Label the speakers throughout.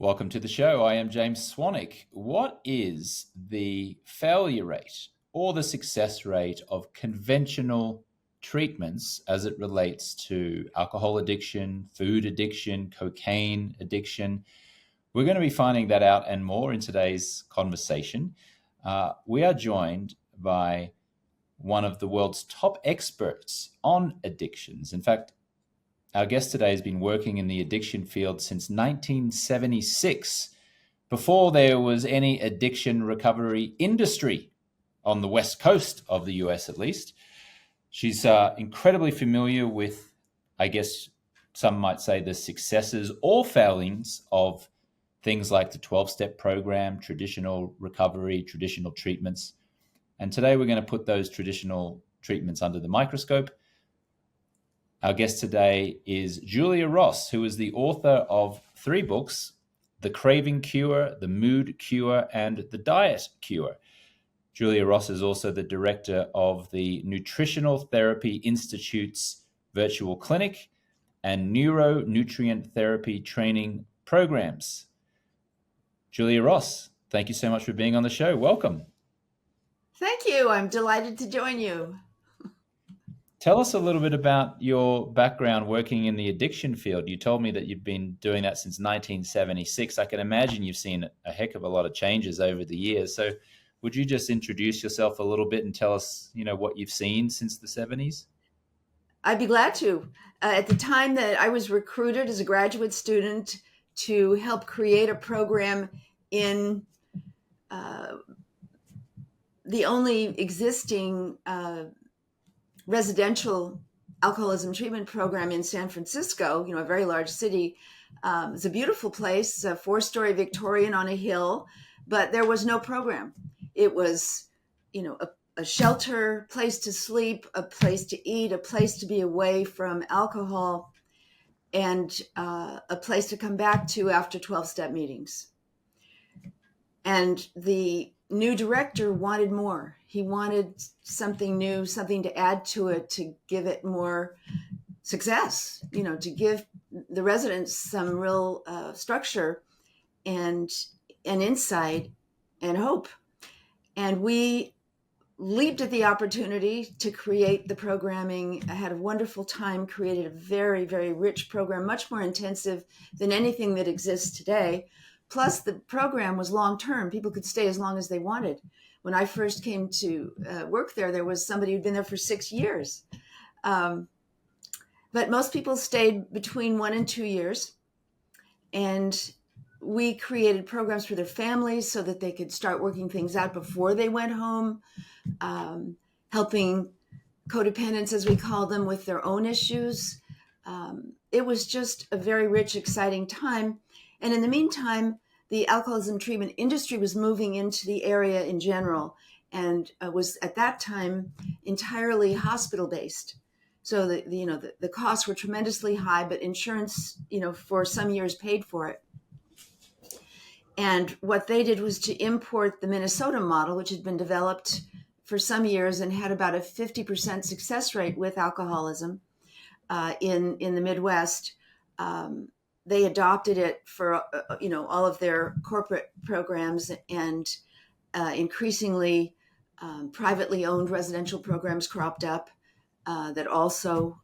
Speaker 1: Welcome to the show. I am James Swanwick. What is the failure rate or the success rate of conventional treatments as it relates to alcohol addiction, food addiction, cocaine addiction? We're going to be finding that out and more in today's conversation. We are joined by one of the world's top experts on addictions. In fact, our guest today has been working in the addiction field since 1976, before there was any addiction recovery industry on the West Coast of the US, at least. She's incredibly familiar with, I guess some might say, the successes or failings of things like the 12-step program, traditional recovery, traditional treatments. And today we're going to put those traditional treatments under the microscope. Our guest today is Julia Ross, who is the author of 3 books, The Craving Cure, The Mood Cure, and The Diet Cure. Julia Ross is also the director of the Nutritional Therapy Institute's virtual clinic and neuronutrient therapy training programs. Julia Ross, thank you so much for being on the show. Welcome.
Speaker 2: Thank you. I'm delighted to join you.
Speaker 1: Tell us a little bit about your background working in the addiction field. You told me that you've been doing that since 1976. I can imagine you've seen a heck of a lot of changes over the years. So would you just introduce yourself a little bit and tell us, what you've seen since the 70s?
Speaker 2: I'd be glad to. At the time that I was recruited as a graduate student to help create a program in the only existing residential alcoholism treatment program in San Francisco, a very large city. It's a beautiful place, a 4-story Victorian on a hill, but there was no program. It was, a shelter, place to sleep, a place to eat, a place to be away from alcohol, and a place to come back to after 12-step meetings. And the new director wanted more. He wanted something new, something to add to it, to give it more success, to give the residents some real structure and insight and hope. And we leaped at the opportunity to create the programming. I had a wonderful time, created a very, very rich program, much more intensive than anything that exists today. Plus, the program was long-term. People could stay as long as they wanted. When I first came to work there was somebody who'd been there for 6 years. But most people stayed between 1 and 2 years. And we created programs for their families so that they could start working things out before they went home, helping codependents, as we call them, with their own issues. It was just a very rich, exciting time. And in the meantime, the alcoholism treatment industry was moving into the area in general and was at that time entirely hospital-based. So the costs were tremendously high, but insurance, for some years paid for it. And what they did was to import the Minnesota model, which had been developed for some years and had about a 50% success rate with alcoholism in the Midwest. They adopted it for, all of their corporate programs, and increasingly privately owned residential programs cropped up that also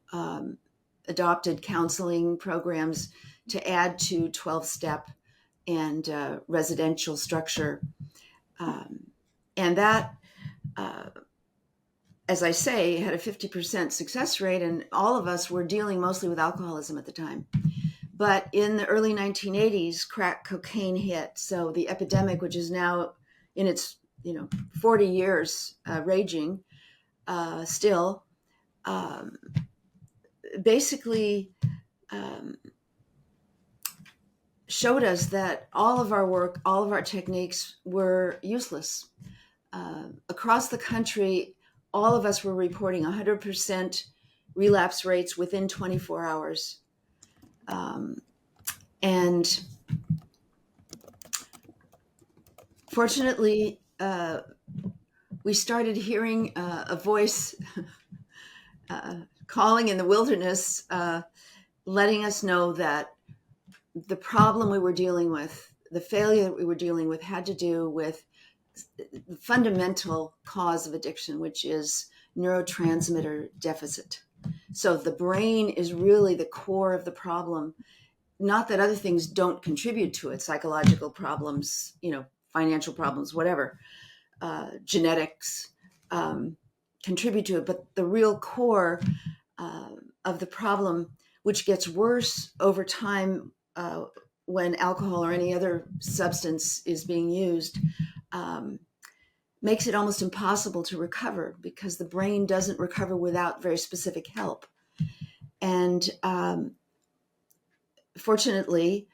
Speaker 2: adopted counseling programs to add to 12-step and residential structure. And that, as I say, had a 50% success rate, and all of us were dealing mostly with alcoholism at the time. But in the early 1980s, crack cocaine hit. So the epidemic, which is now in its 40 years raging still, basically showed us that all of our work, all of our techniques were useless. Across the country, all of us were reporting 100% relapse rates within 24 hours. And fortunately, we started hearing a voice calling in the wilderness, letting us know that the problem we were dealing with, the failure that we were dealing with, had to do with the fundamental cause of addiction, which is neurotransmitter deficit. So the brain is really the core of the problem. Not that other things don't contribute to it, psychological problems, financial problems, whatever, genetics contribute to it. But the real core of the problem, which gets worse over time when alcohol or any other substance is being used, makes it almost impossible to recover, because the brain doesn't recover without very specific help. And fortunately,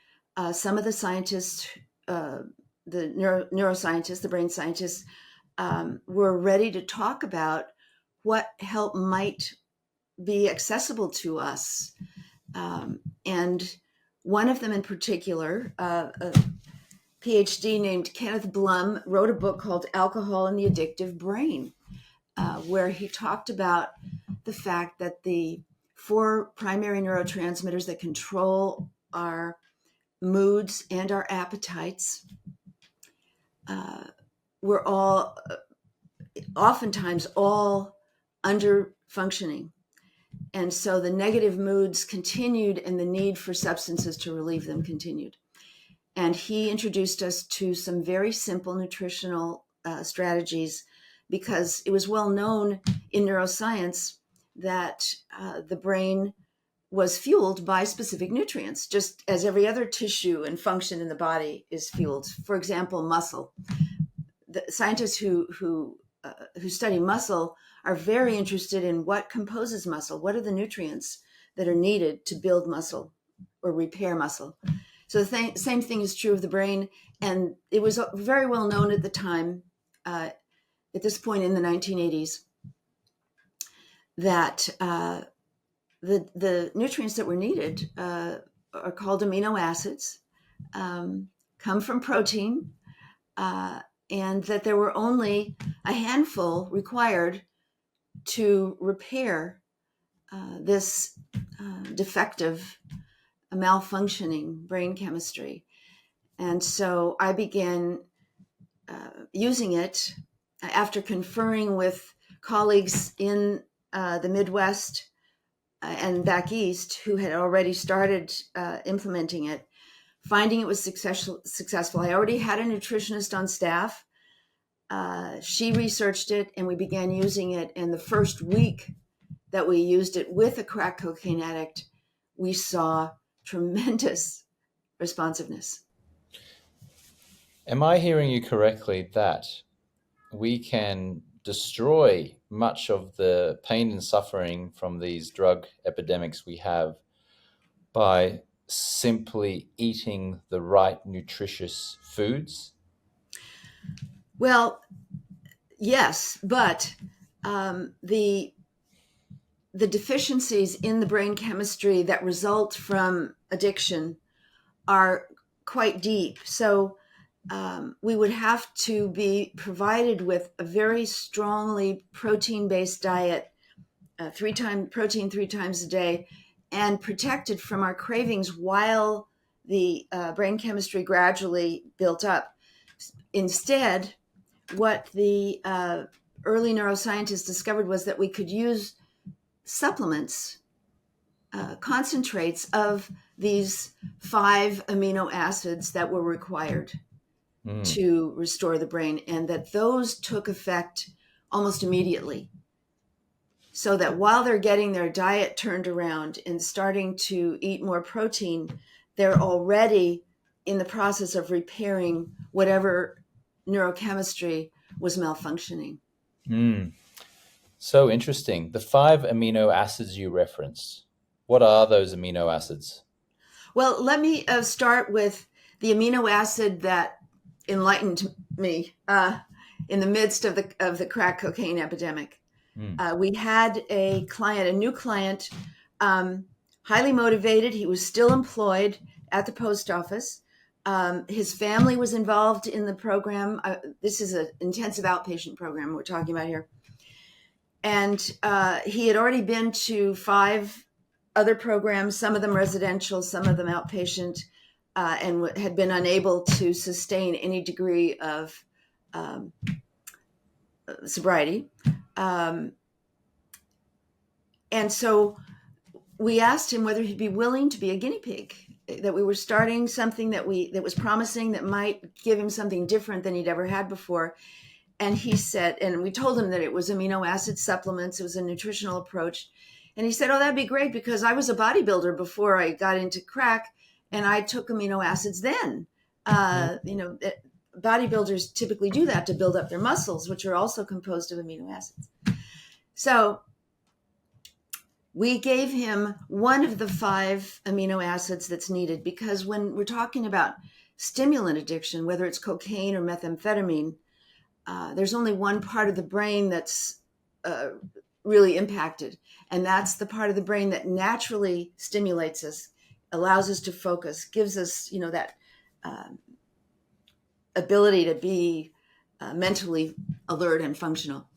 Speaker 2: some of the scientists, the neuroscientists, the brain scientists, were ready to talk about what help might be accessible to us. And one of them in particular, a PhD named Kenneth Blum, wrote a book called Alcohol and the Addictive Brain, where he talked about the fact that the 4 primary neurotransmitters that control our moods and our appetites were oftentimes all under functioning. And so the negative moods continued, and the need for substances to relieve them continued. And he introduced us to some very simple nutritional strategies, because it was well known in neuroscience that the brain was fueled by specific nutrients, just as every other tissue and function in the body is fueled. For example, muscle. The scientists who study muscle are very interested in what composes muscle. What are the nutrients that are needed to build muscle or repair muscle? So the same thing is true of the brain. And it was very well known at the time, at this point in the 1980s, that the nutrients that were needed are called amino acids, come from protein, and that there were only a handful required to repair this defective, malfunctioning brain chemistry. And so I began using it after conferring with colleagues in the Midwest and back east who had already started implementing it, finding it was successful. I already had a nutritionist on staff. She researched it, and we began using it. And the first week that we used it with a crack cocaine addict, we saw tremendous responsiveness.
Speaker 1: Am I hearing you correctly that we can destroy much of the pain and suffering from these drug epidemics we have by simply eating the right nutritious foods?
Speaker 2: Well, yes, but the deficiencies in the brain chemistry that result from addiction are quite deep. So we would have to be provided with a very strongly protein-based diet, protein 3 times a day, and protected from our cravings while the brain chemistry gradually built up. Instead, what the early neuroscientists discovered was that we could use supplements, concentrates of these 5 amino acids that were required to restore the brain, and that those took effect almost immediately. So that while they're getting their diet turned around and starting to eat more protein, they're already in the process of repairing whatever neurochemistry was malfunctioning.
Speaker 1: So interesting. The 5 amino acids you referenced, what are those amino acids?
Speaker 2: Well, let me start with the amino acid that enlightened me in the midst of the crack cocaine epidemic. We had a new client, highly motivated. He was still employed at the post office. His family was involved in the program. This is an intensive outpatient program we're talking about here. And he had already been to 5 other programs, some of them residential, some of them outpatient, and had been unable to sustain any degree of sobriety. And so we asked him whether he'd be willing to be a guinea pig, that we were starting something that was promising, that might give him something different than he'd ever had before. And he said, and we told him that it was amino acid supplements, it was a nutritional approach. And he said, oh, that'd be great, because I was a bodybuilder before I got into crack, and I took amino acids then. Bodybuilders typically do that to build up their muscles, which are also composed of amino acids. So we gave him one of the 5 amino acids that's needed, because when we're talking about stimulant addiction, whether it's cocaine or methamphetamine, there's only one part of the brain that's really impacted, and that's the part of the brain that naturally stimulates us, allows us to focus, gives us, that ability to be mentally alert and functional.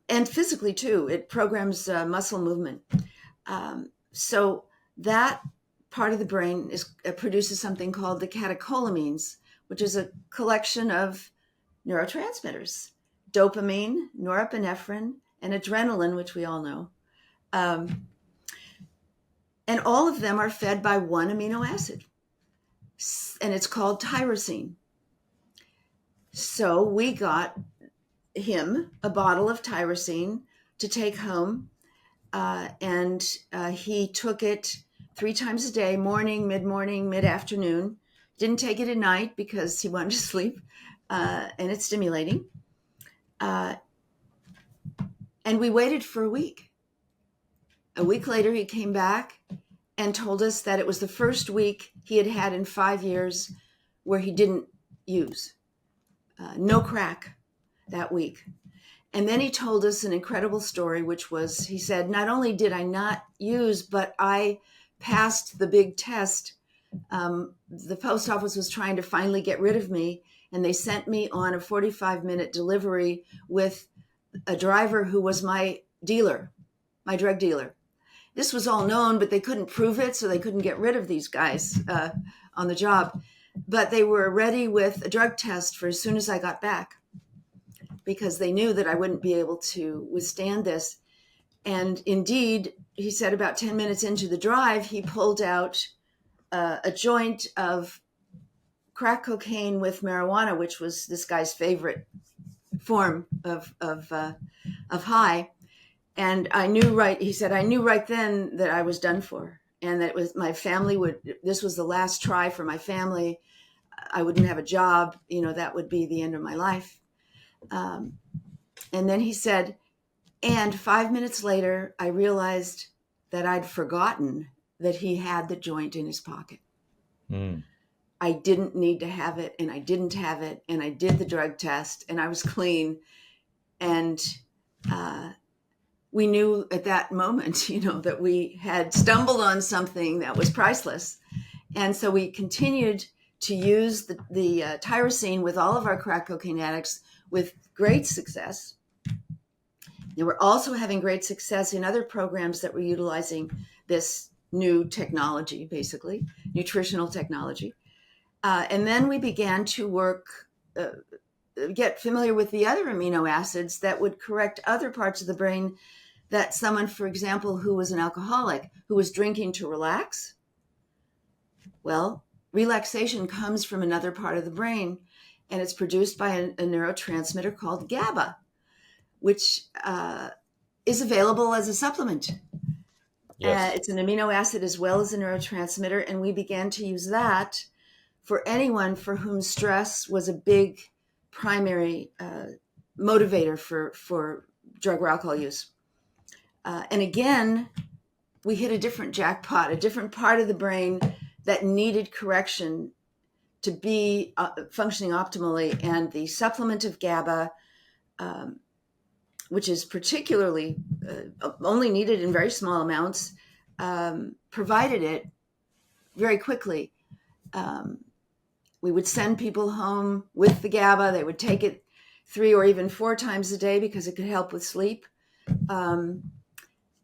Speaker 2: And physically too, it programs muscle movement. So that part of the brain produces something called the catecholamines, which is a collection of neurotransmitters: dopamine, norepinephrine, and adrenaline, which we all know. And all of them are fed by one amino acid, and it's called tyrosine. So we got him a bottle of tyrosine to take home, and he took it 3 times a day: morning, mid-morning, mid-afternoon. Didn't take it at night because he wanted to sleep, and it's stimulating. And we waited for a week. A week later, he came back and told us that it was the first week he had had in 5 years where he didn't use. No crack that week. And then he told us an incredible story, which was, he said, not only did I not use, but I passed the big test. The post office was trying to finally get rid of me, and they sent me on a 45-minute delivery with a driver who was my dealer, my drug dealer. This was all known, but they couldn't prove it, so they couldn't get rid of these guys on the job. But they were ready with a drug test for as soon as I got back, because they knew that I wouldn't be able to withstand this. And indeed, he said about 10 minutes into the drive, he pulled out a joint of crack cocaine with marijuana, which was this guy's favorite form of high. And I knew he said, I knew right then that I was done for, and that it was my family this was the last try for my family. I wouldn't have a job, that would be the end of my life. And then he said, and 5 minutes later, I realized that I'd forgotten that he had the joint in his pocket. Mm. I didn't need to have it, and I didn't have it, and I did the drug test, and I was clean. And we knew at that moment, that we had stumbled on something that was priceless. And so we continued to use the tyrosine with all of our crack cocaine addicts with great success. They were also having great success in other programs that were utilizing this new technology, basically, nutritional technology. And then we began to get familiar with the other amino acids that would correct other parts of the brain that someone, for example, who was an alcoholic, who was drinking to relax. Well, relaxation comes from another part of the brain, and it's produced by a neurotransmitter called Gaba, which is available as a supplement. Yes. It's an amino acid as well as a neurotransmitter, and we began to use that for anyone for whom stress was a big primary motivator for drug or alcohol use. And again, we hit a different jackpot, a different part of the brain that needed correction to be functioning optimally. And the supplement of GABA, which is particularly only needed in very small amounts, provided it very quickly. We would send people home with the GABA. They would take it 3 or even 4 times a day because it could help with sleep.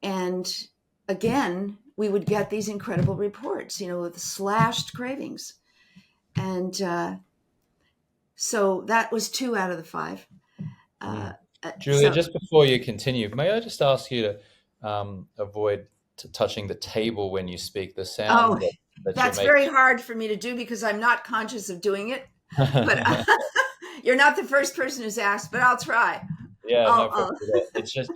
Speaker 2: And again, we would get these incredible reports, with slashed cravings. And so that was 2 out of the 5.
Speaker 1: Julia,
Speaker 2: So,
Speaker 1: just before you continue, may I just ask you to avoid touching the table when you speak? The sound
Speaker 2: oh,
Speaker 1: that you're
Speaker 2: that's
Speaker 1: making.
Speaker 2: very hard for me to do because I'm not conscious of doing it. But you're not the first person who's asked, but I'll try.
Speaker 1: Yeah, no
Speaker 2: I'll,
Speaker 1: problem. It's just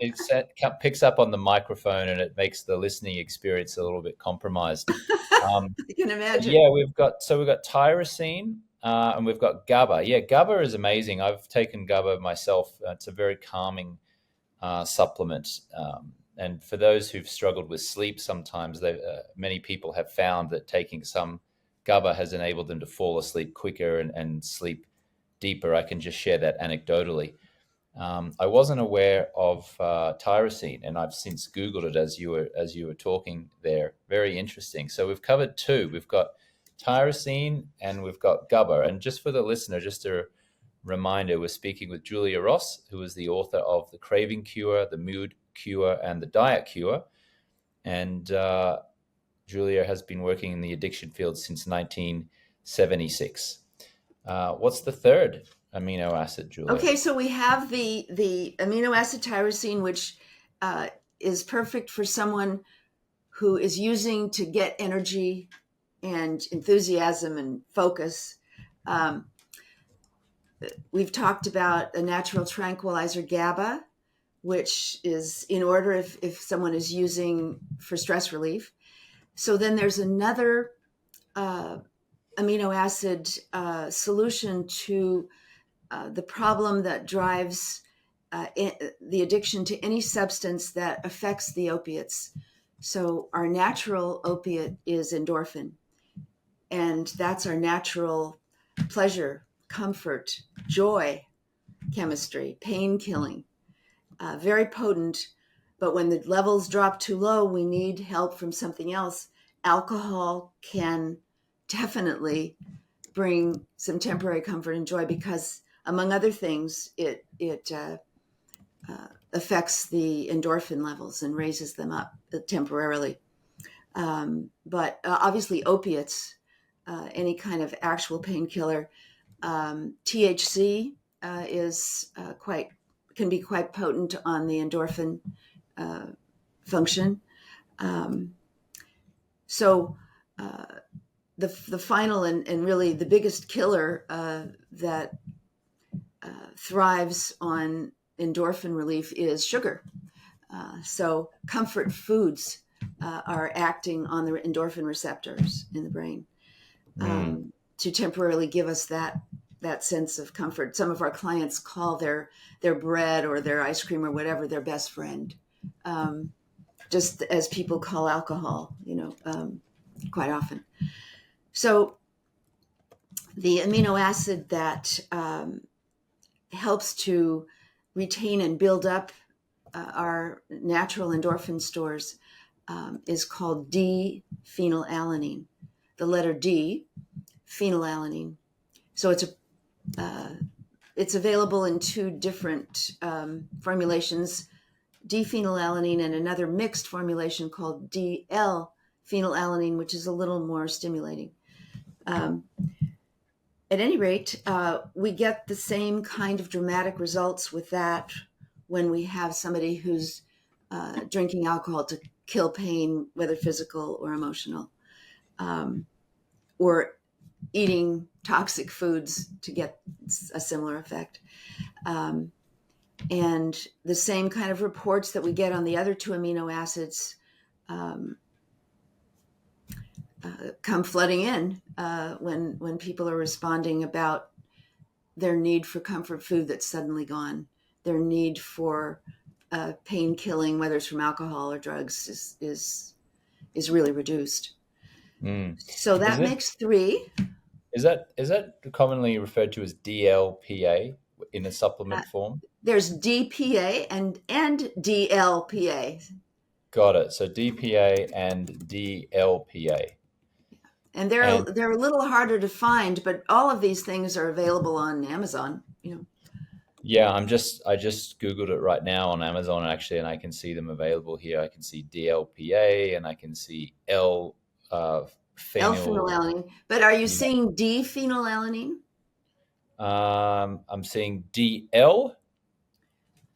Speaker 1: picks up on the microphone and it makes the listening experience a little bit compromised.
Speaker 2: I can
Speaker 1: But
Speaker 2: imagine.
Speaker 1: yeah, we've got tyrosine and we've got Gaba. Yeah, Gaba is amazing. I've taken Gaba myself. It's a very calming supplement. And for those who've struggled with sleep, sometimes many people have found that taking some Gaba has enabled them to fall asleep quicker and sleep deeper. I can just share that anecdotally. I wasn't aware of tyrosine, and I've since Googled it as you were talking there. Very interesting. So we've covered 2. We've got tyrosine and we've got Gaba. And just for the listener, just a reminder, we're speaking with Julia Ross, who is the author of The Craving Cure, The Mood Cure, and The Diet Cure. And Julia has been working in the addiction field since 1976. What's the third amino acid, Julia?
Speaker 2: Okay, so we have the amino acid tyrosine, which is perfect for someone who is using to get energy and enthusiasm and focus. We've talked about a natural tranquilizer, Gaba, which is in order if someone is using for stress relief. So then there's another amino acid solution to the problem that drives the addiction to any substance that affects the opiates. So our natural opiate is endorphin, and that's our natural pleasure, comfort, joy chemistry, pain killing, very potent. But when the levels drop too low, we need help from something else. Alcohol can definitely bring some temporary comfort and joy because, among other things, it affects the endorphin levels and raises them up temporarily. But obviously, opiates, any kind of actual painkiller, THC can be quite potent on the endorphin function. So the final and really the biggest killer that thrives on endorphin relief is sugar. So comfort foods are acting on the endorphin receptors in the brain to temporarily give us that sense of comfort. Some of our clients call their bread or their ice cream or whatever their best friend, just as people call alcohol, quite often. So the amino acid that helps to retain and build up our natural endorphin stores is called D-phenylalanine. The letter D, phenylalanine. So it's available in 2 different formulations, D-phenylalanine and another mixed formulation called DL-phenylalanine, which is a little more stimulating. At any rate, we get the same kind of dramatic results with that when we have somebody who's drinking alcohol to kill pain, whether physical or emotional, or eating toxic foods to get a similar effect. And the same kind of reports that we get on the other 2 amino acids come flooding in when people are responding about their need for comfort food that's suddenly gone, their need for pain killing, whether it's from alcohol or drugs, is really reduced. So that makes 3.
Speaker 1: Is that commonly referred to as DLPA in a supplement form?
Speaker 2: There's DPA and DLPA.
Speaker 1: Got it. So DPA and DLPA.
Speaker 2: And they're a little harder to find, but all of these things are available on Amazon.
Speaker 1: Yeah, I just Googled it right now on Amazon actually, and I can see them available here. I can see DLPA and I can see phenyl.
Speaker 2: L-phenylalanine. But are you
Speaker 1: Yeah.
Speaker 2: seeing D-phenylalanine?
Speaker 1: I'm seeing DL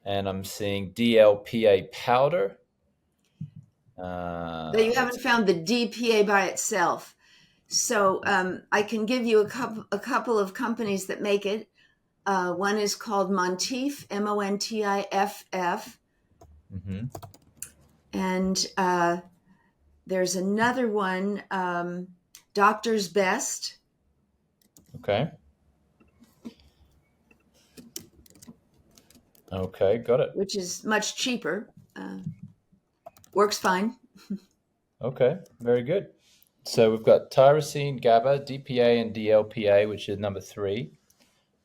Speaker 1: and I'm seeing DLPA powder.
Speaker 2: But you
Speaker 1: Let's
Speaker 2: haven't found the DPA by itself. So I can give you a couple of companies that make it. One is called Montiff, Montiff,
Speaker 1: hmm
Speaker 2: and there's another one, Doctor's Best.
Speaker 1: Okay. Okay, got it.
Speaker 2: Which is much cheaper. Works fine.
Speaker 1: Okay, very good. So we've got tyrosine, GABA, DPA, and DLPA, which is number three.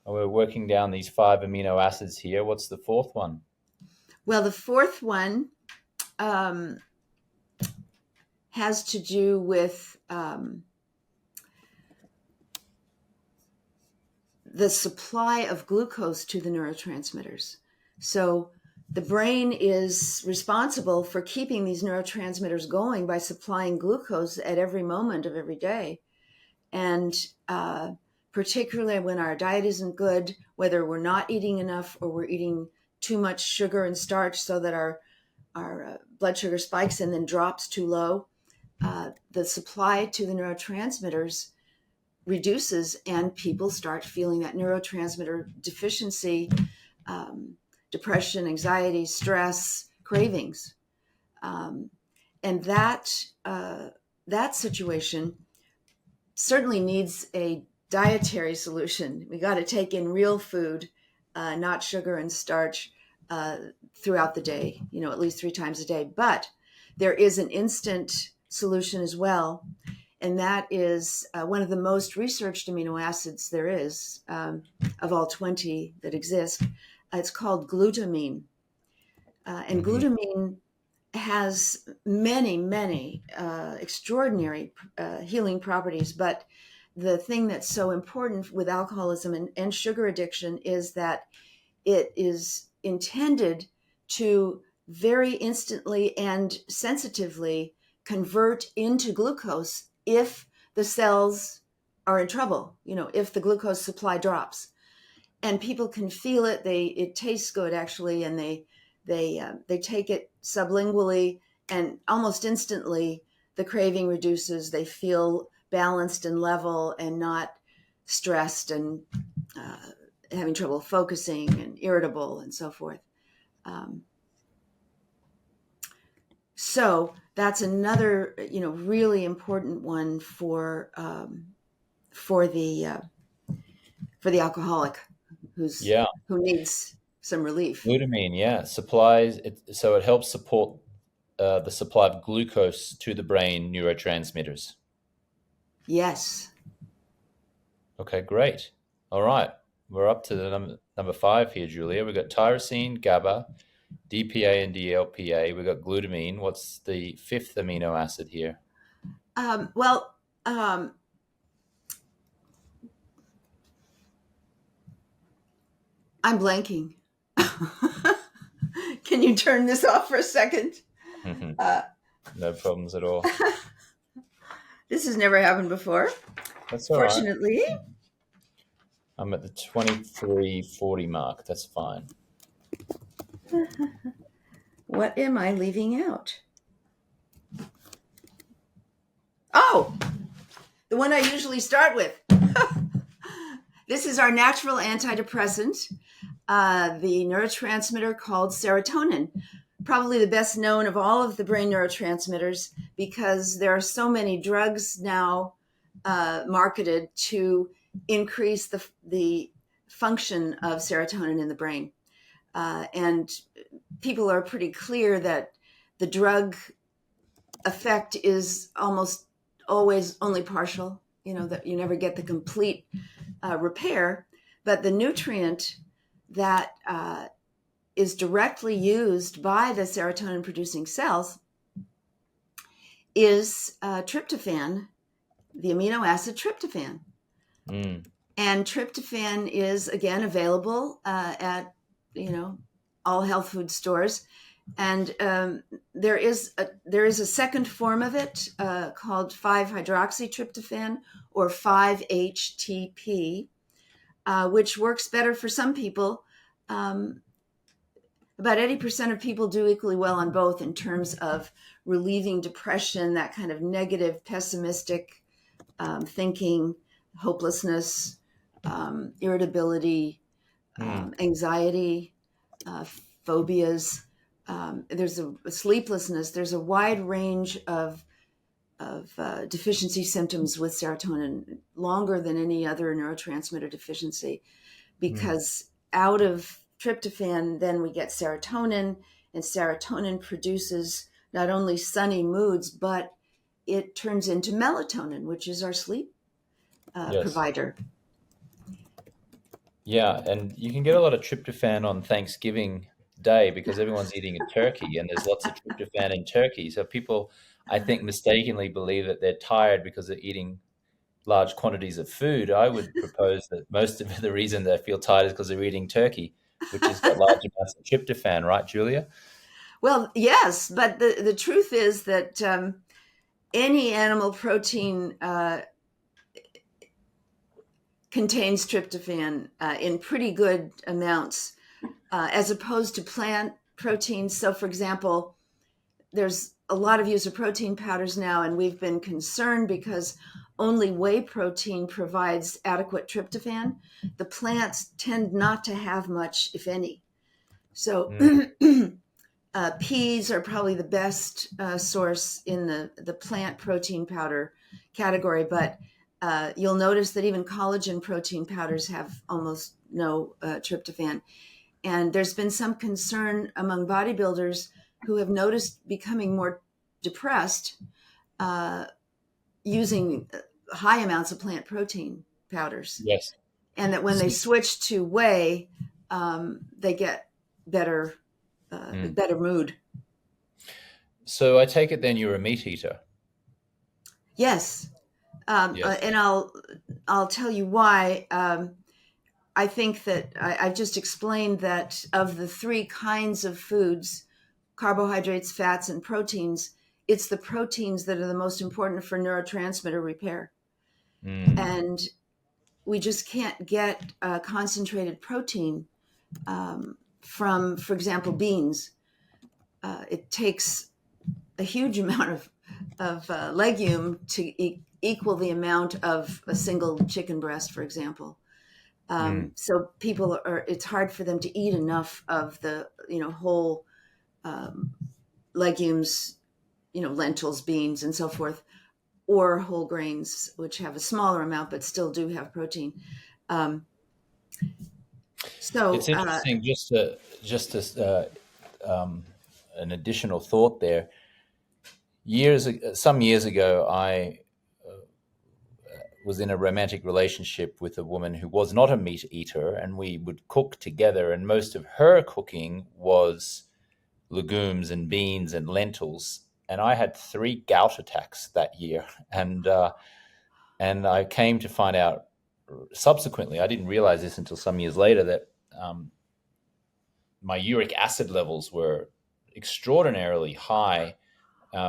Speaker 1: And we're working down these 5 amino acids here. What's the fourth one?
Speaker 2: Well, the fourth one has to do with the supply of glucose to the neurotransmitters. So the brain is responsible for keeping these neurotransmitters going by supplying glucose at every moment of every day. And particularly when our diet isn't good, whether we're not eating enough or we're eating too much sugar and starch so that our blood sugar spikes and then drops too low, the supply to the neurotransmitters reduces and people start feeling that neurotransmitter deficiency, depression, anxiety, stress, cravings. And that situation certainly needs a dietary solution. We got to take in real food, not sugar and starch, throughout the day, at least 3 times a day. But there is an instant solution as well. And that is one of the most researched amino acids there is, of all 20 that exist. It's called glutamine. And glutamine has many, many extraordinary healing properties. But the thing that's so important with alcoholism and sugar addiction is that it is intended to very instantly and sensitively convert into glucose if the cells are in trouble, if the glucose supply drops. And people can feel it. It tastes good, actually, and they take it sublingually, and almost instantly the craving reduces. They feel balanced and level and not stressed and having trouble focusing and irritable and so forth. So that's another, really important one for the alcoholic who needs some relief.
Speaker 1: Glutamine, yeah, supplies it, so it helps support the supply of glucose to the brain neurotransmitters.
Speaker 2: Yes.
Speaker 1: Okay, great. All right, we're up to the number 5 here, Julia. We've got tyrosine, GABA, DPA, and DLPA. We've got glutamine. What's the 5th amino acid here?
Speaker 2: I'm blanking. Can you turn this off for a second?
Speaker 1: No problems at all.
Speaker 2: This has never happened before.
Speaker 1: That's all right.
Speaker 2: Fortunately.
Speaker 1: I'm at the 23:40 mark. That's fine.
Speaker 2: What am I leaving out? Oh, the one I usually start with. This is our natural antidepressant, the neurotransmitter called serotonin. Probably the best known of all of the brain neurotransmitters, because there are so many drugs now marketed to increase the function of serotonin in the brain. And people are pretty clear that the drug effect is almost always only partial, that you never get the complete repair. But the nutrient that is directly used by the serotonin producing cells is tryptophan, the amino acid tryptophan. And tryptophan is, again, available at all health food stores. And there is a second form of it called 5-hydroxytryptophan, or 5-HTP, which works better for some people. About 80% of people do equally well on both in terms of relieving depression, that kind of negative, pessimistic thinking, hopelessness, irritability, anxiety, phobias. There's a sleeplessness. There's a wide range of deficiency symptoms with serotonin, longer than any other neurotransmitter deficiency, because out of tryptophan, then we get serotonin, and serotonin produces not only sunny moods, but it turns into melatonin, which is our sleep
Speaker 1: Yes.
Speaker 2: provider.
Speaker 1: Yeah, and you can get a lot of tryptophan on Thanksgiving Day because everyone's eating a turkey, and there's lots of tryptophan in turkey. So people, I think, mistakenly believe that they're tired because they're eating large quantities of food. I would propose that most of the reason they feel tired is because they're eating turkey, which has got large amounts of tryptophan, right, Julia?
Speaker 2: Well, yes, but the truth is that any animal protein contains tryptophan in pretty good amounts, as opposed to plant proteins. So, for example, there's a lot of use of protein powders now, and we've been concerned because only whey protein provides adequate tryptophan. The plants tend not to have much, if any. So peas are probably the best source in the plant protein powder category, but you'll notice that even collagen protein powders have almost no tryptophan. And there's been some concern among bodybuilders who have noticed becoming more depressed using high amounts of plant protein powders.
Speaker 1: Yes.
Speaker 2: And that when they switch to whey, they get better mood.
Speaker 1: So I take it then you're a meat eater.
Speaker 2: Yes.
Speaker 1: Yes.
Speaker 2: And I'll tell you why. I think that I've just explained that of the three kinds of foods, carbohydrates, fats, and proteins, it's the proteins that are the most important for neurotransmitter repair. And we just can't get concentrated protein from, for example, beans. It takes a huge amount of legume to equal the amount of a single chicken breast, for example. So people it's hard for them to eat enough of the, whole legumes, lentils, beans, and so forth, or whole grains, which have a smaller amount but still do have protein. So
Speaker 1: it's interesting. An additional thought there. Some years ago, I was in a romantic relationship with a woman who was not a meat eater, and we would cook together, and most of her cooking was legumes and beans and lentils. And I had 3 gout attacks that year, and I came to find out subsequently, I didn't realize this until some years later, that my uric acid levels were extraordinarily high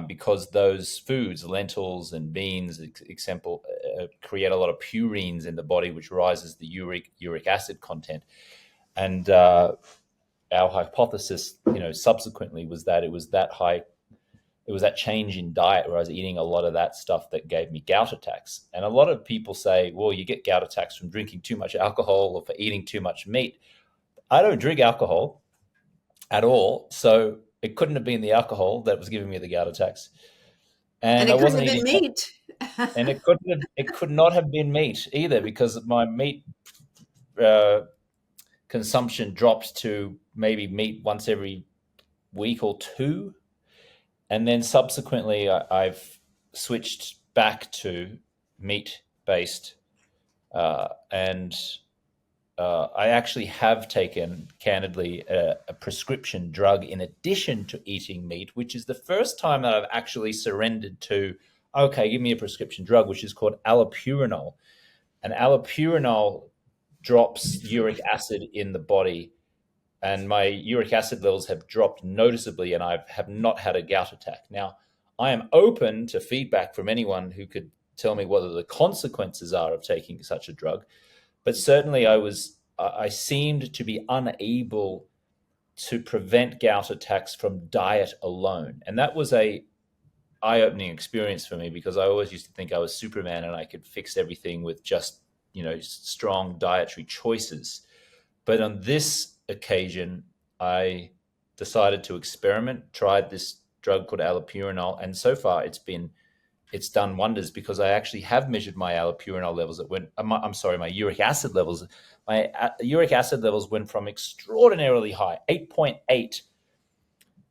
Speaker 1: because those foods, lentils and beans, example, create a lot of purines in the body, which rises the uric acid content. And our hypothesis, subsequently was that it was that high. It was that change in diet where I was eating a lot of that stuff that gave me gout attacks. And a lot of people say, well, you get gout attacks from drinking too much alcohol or for eating too much meat. I don't drink alcohol at all, so it couldn't have been the alcohol that was giving me the gout attacks.
Speaker 2: and
Speaker 1: And I
Speaker 2: it couldn't
Speaker 1: wasn't
Speaker 2: have been
Speaker 1: eating,
Speaker 2: meat.
Speaker 1: and it could not have been meat either, because my meat consumption dropped to maybe meat once every week or two. And then subsequently, I've switched back to meat-based, and I actually have taken, candidly, a prescription drug in addition to eating meat, which is the first time that I've actually surrendered to, okay, give me a prescription drug, which is called allopurinol. And allopurinol drops uric acid in the body and my uric acid levels have dropped noticeably, and I have not had a gout attack. Now, I am open to feedback from anyone who could tell me what the consequences are of taking such a drug, but certainly I seemed to be unable to prevent gout attacks from diet alone, and that was a eye-opening experience for me, because I always used to think I was Superman and I could fix everything with just strong dietary choices. But on this occasion, I decided to experiment, tried this drug called allopurinol, and so far it's done wonders, because I actually have measured my allopurinol levels. I'm sorry, my uric acid levels. My uric acid levels went from extraordinarily high, 8.8,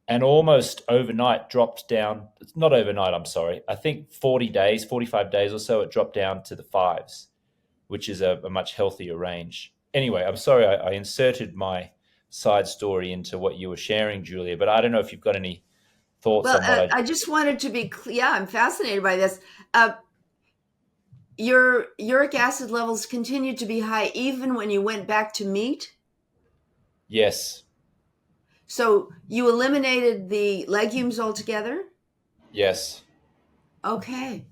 Speaker 1: and almost overnight dropped down. Not overnight, I'm sorry. I think 40 days, 45 days or so, it dropped down to the fives, which is a much healthier range. Anyway, I'm sorry I inserted my side story into what you were sharing, Julia, but I don't know if you've got any thoughts
Speaker 2: Well,
Speaker 1: on what I.
Speaker 2: I just wanted to be clear. Yeah, I'm fascinated by this. Your uric acid levels continued to be high even when you went back to meat.
Speaker 1: Yes,
Speaker 2: So you eliminated the legumes altogether?
Speaker 1: yes.
Speaker 2: Okay.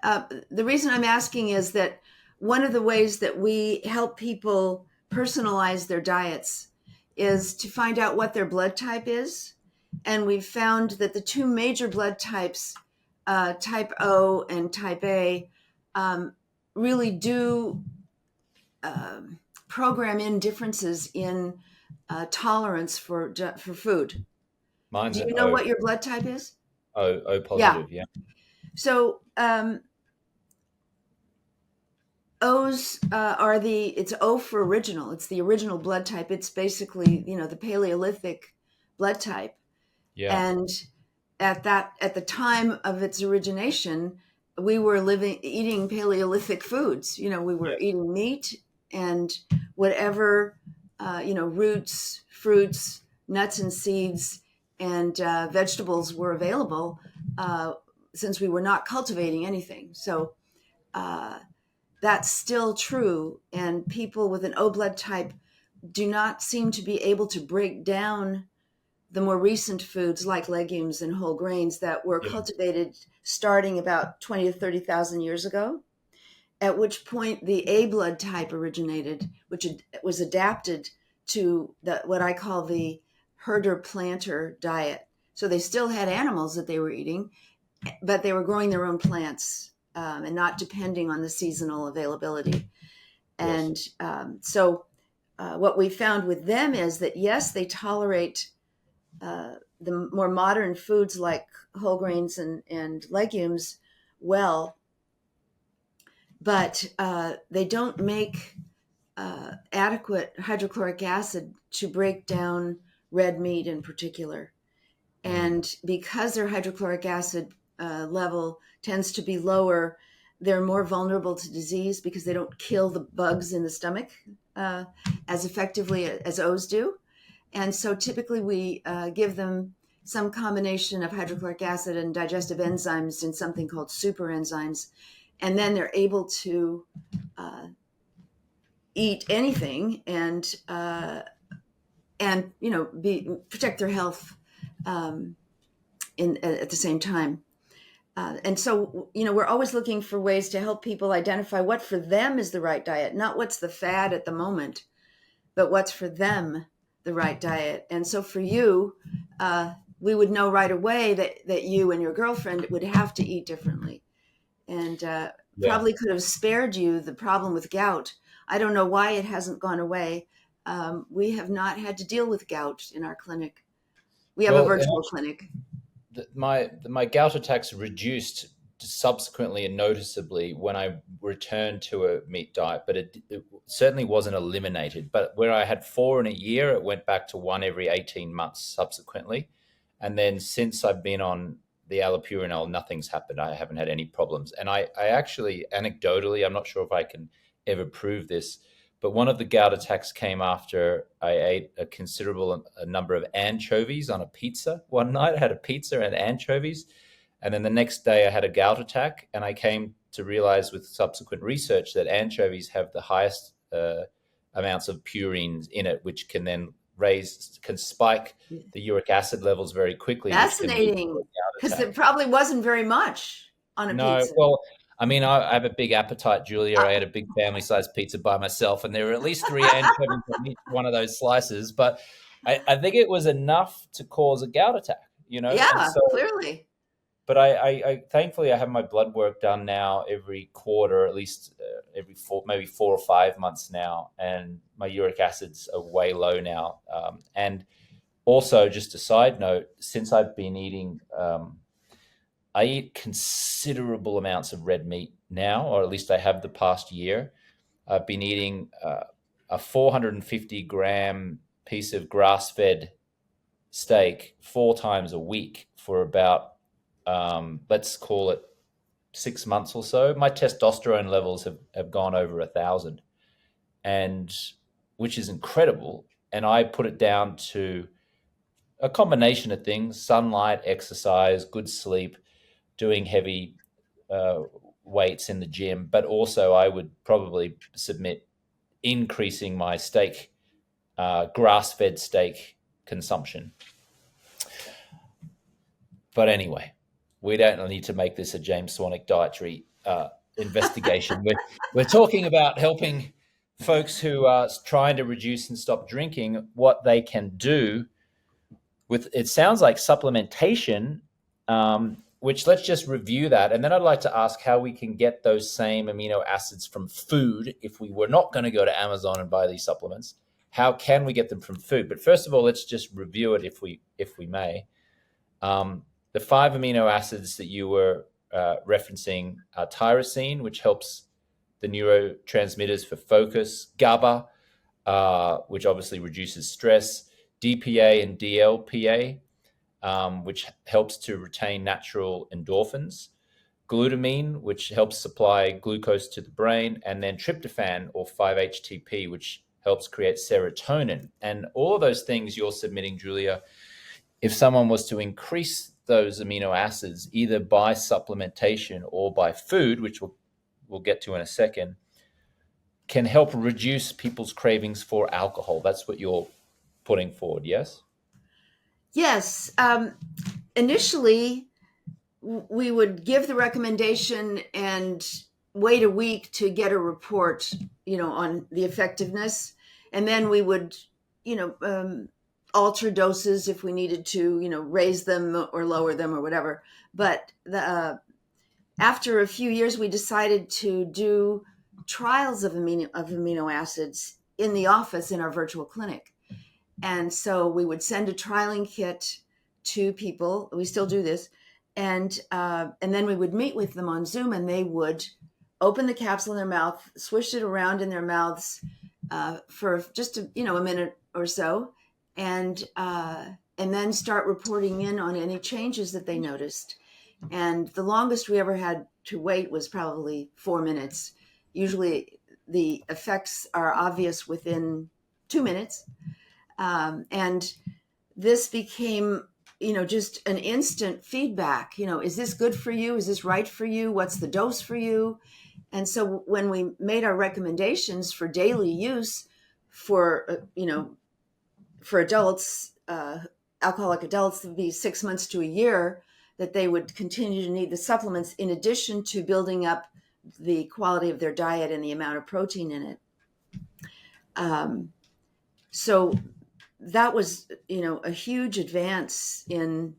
Speaker 2: The reason I'm asking is that one of the ways that we help people personalize their diets is to find out what their blood type is. And we've found that the two major blood types, type O and type A, really do program in differences in tolerance for food.
Speaker 1: Mine's
Speaker 2: Do
Speaker 1: an
Speaker 2: you know
Speaker 1: O.
Speaker 2: what your blood type is?
Speaker 1: O
Speaker 2: Yeah.
Speaker 1: positive, yeah.
Speaker 2: So O's it's O for original. It's the original blood type. It's basically, the Paleolithic blood type.
Speaker 1: Yeah.
Speaker 2: And at the time of its origination, we were eating Paleolithic foods. We were
Speaker 1: Yes.
Speaker 2: eating meat and whatever, roots, fruits, nuts and seeds, and vegetables were available, since we were not cultivating anything. So that's still true. And people with an O blood type do not seem to be able to break down the more recent foods like legumes and whole grains that were
Speaker 1: Yeah.
Speaker 2: cultivated starting about 20 to 30,000 years ago, at which point the A blood type originated, which was adapted to what I call the herder-planter diet. So they still had animals that they were eating, but they were growing their own plants, and not depending on the seasonal availability.
Speaker 1: Yes.
Speaker 2: And so what we found with them is that, yes, they tolerate the more modern foods like whole grains and legumes well, but they don't make adequate hydrochloric acid to break down red meat in particular. And because their hydrochloric acid level tends to be lower, they're more vulnerable to disease because they don't kill the bugs in the stomach as effectively as O's do. And so typically we give them some combination of hydrochloric acid and digestive enzymes in something called super enzymes. And then they're able to eat anything and protect their health at the same time. And so, we're always looking for ways to help people identify what for them is the right diet, not what's the fad at the moment, but what's for them the right diet. And so for you, we would know right away that you and your girlfriend would have to eat differently, and
Speaker 1: Yeah.
Speaker 2: probably could have spared you the problem with gout. I don't know why it hasn't gone away. We have not had to deal with gout in our clinic. We have a
Speaker 1: Well,
Speaker 2: virtual clinic.
Speaker 1: my gout attacks reduced subsequently and noticeably when I returned to a meat diet, but it certainly wasn't eliminated. But where I had four in a year, it went back to one every 18 months subsequently. And then since I've been on the allopurinol, nothing's happened. I haven't had any problems. And I actually, anecdotally, I'm not sure if I can ever prove this, but one of the gout attacks came after I ate a considerable number of anchovies on a pizza. One night I had a pizza and anchovies, and then the next day I had a gout attack, and I came to realize with subsequent research that anchovies have the highest amounts of purines in it, which can then can spike the uric acid levels very quickly, which can lead to a
Speaker 2: Fascinating,
Speaker 1: gout
Speaker 2: because there
Speaker 1: attack.
Speaker 2: probably wasn't very much on a
Speaker 1: No,
Speaker 2: pizza.
Speaker 1: well, I mean, I have a big appetite, Julia. I ate a big family-sized pizza by myself, and there were at least three anchovies on each one of those slices. But I think it was enough to cause a gout attack, And
Speaker 2: Yeah,
Speaker 1: so,
Speaker 2: clearly.
Speaker 1: but I thankfully I have my blood work done now every quarter, at least every maybe 4 or 5 months now, and my uric acids are way low now. And also, just a side note, since I've been eating. I eat considerable amounts of red meat now, or at least I have the past year. I've been eating a 450-gram piece of grass-fed steak 4 times a week for about, let's call it 6 months or so. My testosterone levels have gone over 1,000, and which is incredible. And I put it down to a combination of things: sunlight, exercise, good sleep, doing heavy uh, weights in the gym, but also I would probably submit increasing my steak, grass-fed steak consumption. But anyway, we don't need to make this a James Swanwick dietary investigation. We're talking about helping folks who are trying to reduce and stop drinking, what they can do with, it sounds like supplementation, which let's just review that. And then I'd like to ask how we can get those same amino acids from food. If we were not going to go to Amazon and buy these supplements, how can we get them from food? But first of all, let's just review it if we may. The 5 amino acids that you were referencing are tyrosine, which helps the neurotransmitters for focus; Gaba, which obviously reduces stress; DPA and DLPA, which helps to retain natural endorphins; glutamine, which helps supply glucose to the brain; and then tryptophan, or 5-HTP, which helps create serotonin. And all of those things you're submitting, Julia, if someone was to increase those amino acids either by supplementation or by food, which we'll get to in a second, can help reduce people's cravings for alcohol. That's what you're putting forward, yes?
Speaker 2: Yes. Initially, we would give the recommendation and wait a week to get a report, on the effectiveness. And then we would, alter doses if we needed to, raise them or lower them or whatever. But after a few years, we decided to do trials of amino acids in the office in our virtual clinic. And so we would send a trialing kit to people. We still do this. And then we would meet with them on Zoom, and they would open the capsule in their mouth, swish it around in their mouths for just a minute or so, and then start reporting in on any changes that they noticed. And the longest we ever had to wait was probably 4 minutes. Usually the effects are obvious within 2 minutes. And this became, just an instant feedback. Is this good for you? Is this right for you? What's the dose for you? And so when we made our recommendations for daily use for, for adults, alcoholic adults, it would be 6 months to a year that they would continue to need the supplements in addition to building up the quality of their diet and the amount of protein in it. So that was, a huge advance in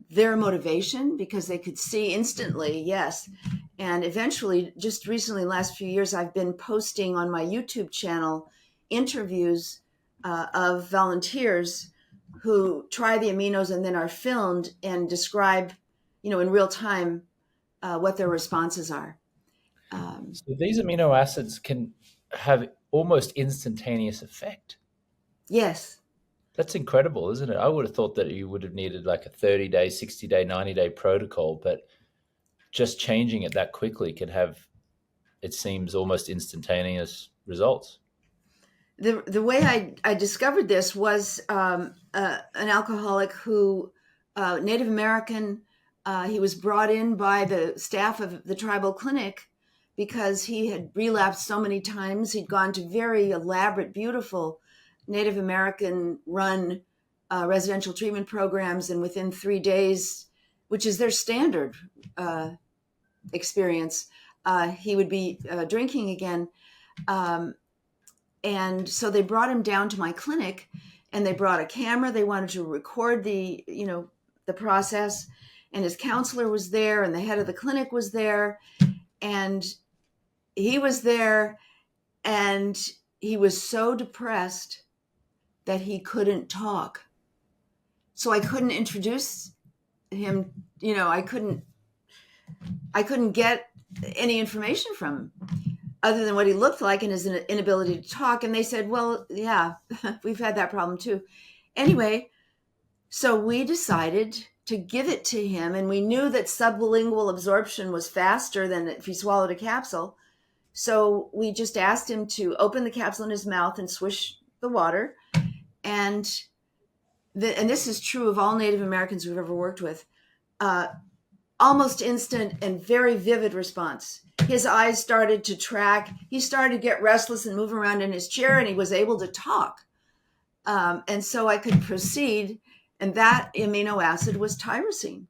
Speaker 2: their motivation, because they could see instantly, yes. And eventually, just recently, last few years, I've been posting on my YouTube channel interviews of volunteers who try the aminos and then are filmed and describe, in real time, what their responses are.
Speaker 1: So these amino acids can have almost instantaneous effect.
Speaker 2: Yes.
Speaker 1: That's incredible, isn't it? I would have thought that you would have needed like a 30-day, 60-day, 90-day protocol, but just changing it that quickly can have, it seems, almost instantaneous results.
Speaker 2: The way I discovered this was an alcoholic who, Native American, he was brought in by the staff of the tribal clinic because he had relapsed so many times. He'd gone to very elaborate, beautiful Native American run residential treatment programs, and within 3 days, which is their standard experience, he would be drinking again. And so they brought him down to my clinic, and they brought a camera. They wanted to record the process, and his counselor was there, and the head of the clinic was there, and he was there, and he was so depressed that he couldn't talk. So I couldn't introduce him. I couldn't get any information from him other than what he looked like and his inability to talk. And they said, well, yeah, we've had that problem too. Anyway, so we decided to give it to him, and we knew that sublingual absorption was faster than if he swallowed a capsule. So we just asked him to open the capsule in his mouth and swish the water. And this is true of all Native Americans we've ever worked with. Almost instant and very vivid response. His eyes started to track. He started to get restless and move around in his chair, and he was able to talk. And so I could proceed, and that amino acid was tyrosine.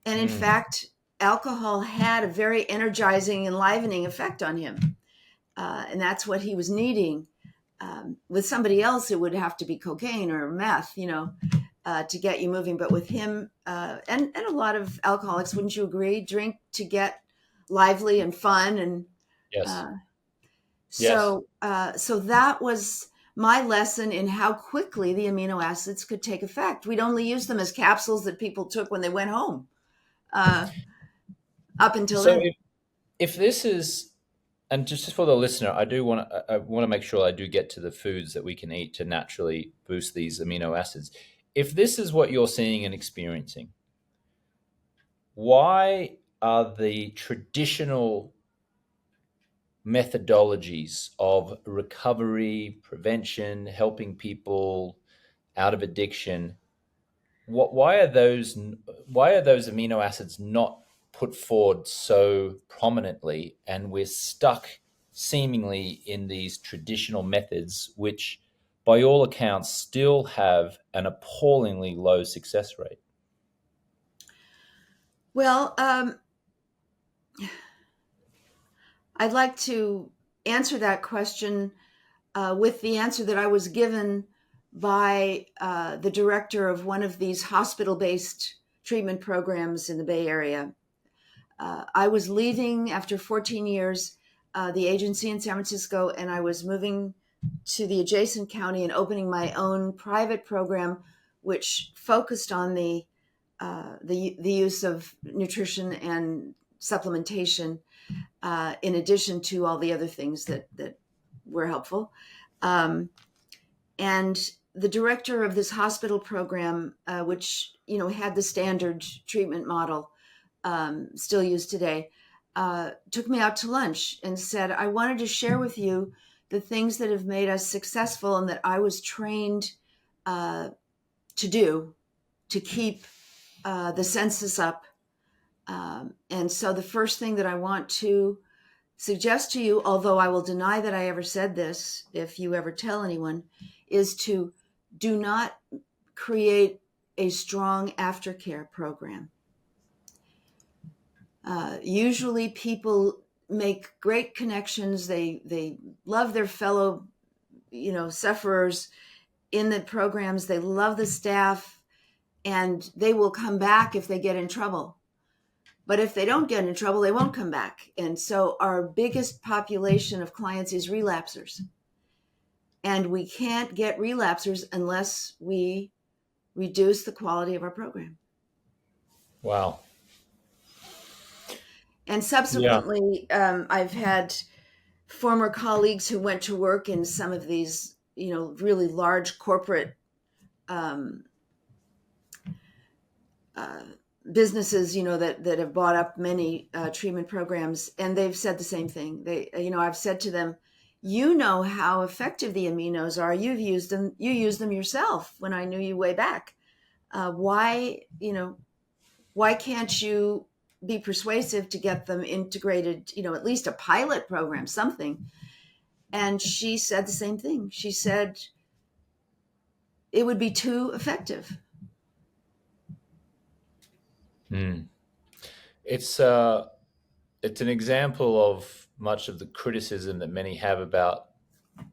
Speaker 2: And in fact, alcohol had a very energizing, enlivening effect on him. And that's what he was needing. With somebody else, it would have to be cocaine or meth, to get you moving. But with him, and a lot of alcoholics, wouldn't you agree, drink to get lively and fun? And
Speaker 1: Yes.
Speaker 2: So that was my lesson in how quickly the amino acids could take effect. We'd only use them as capsules that people took when they went home. Up until then.
Speaker 1: If this is, and just for the listener, I want to make sure I do get to the foods that we can eat to naturally boost these amino acids. If this is what you're seeing and experiencing, why are the traditional methodologies of recovery, prevention, helping people out of addiction, why are those amino acids not put forward so prominently, and we're stuck seemingly in these traditional methods, which by all accounts still have an appallingly low success rate?
Speaker 2: Well, I'd like to answer that question with the answer that I was given by the director of one of these hospital-based treatment programs in the Bay Area. I was leaving after 14 years, the agency in San Francisco, and I was moving to the adjacent county and opening my own private program, which focused on the use of nutrition and supplementation, in addition to all the other things that were helpful. And the director of this hospital program, which had the standard treatment model, still used today, took me out to lunch and said, I wanted to share with you the things that have made us successful and that I was trained to do to keep the census up. And so the first thing that I want to suggest to you, although I will deny that I ever said this if you ever tell anyone, is to do not create a strong aftercare program. Usually people make great connections. They love their fellow, sufferers in the programs. They love the staff, and they will come back if they get in trouble. But if they don't get in trouble, they won't come back. And so our biggest population of clients is relapsers. And we can't get relapsers unless we reduce the quality of our program.
Speaker 1: Wow.
Speaker 2: And subsequently, I've had former colleagues who went to work in some of these, really large corporate businesses, that have bought up many treatment programs, and they've said the same thing. I've said to them, how effective the aminos are. You use them yourself when I knew you way back. Why can't you be persuasive to get them integrated, at least a pilot program, something? And she said the same thing. She said, it would be too effective.
Speaker 1: Mm. It's an example of much of the criticism that many have about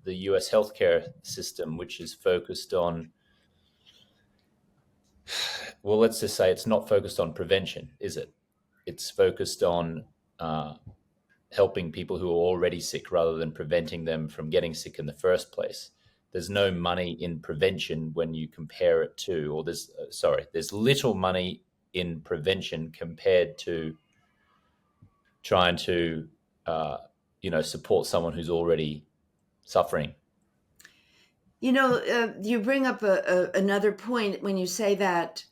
Speaker 1: the US healthcare system, which is focused on, well, let's just say it's not focused on prevention, is it? It's focused on uh, helping people who are already sick rather than preventing them from getting sick in the first place. There's no money in prevention when you compare it to, or there's little money in prevention compared to trying to, uh, support someone who's already suffering.
Speaker 2: You bring up another point when you say that.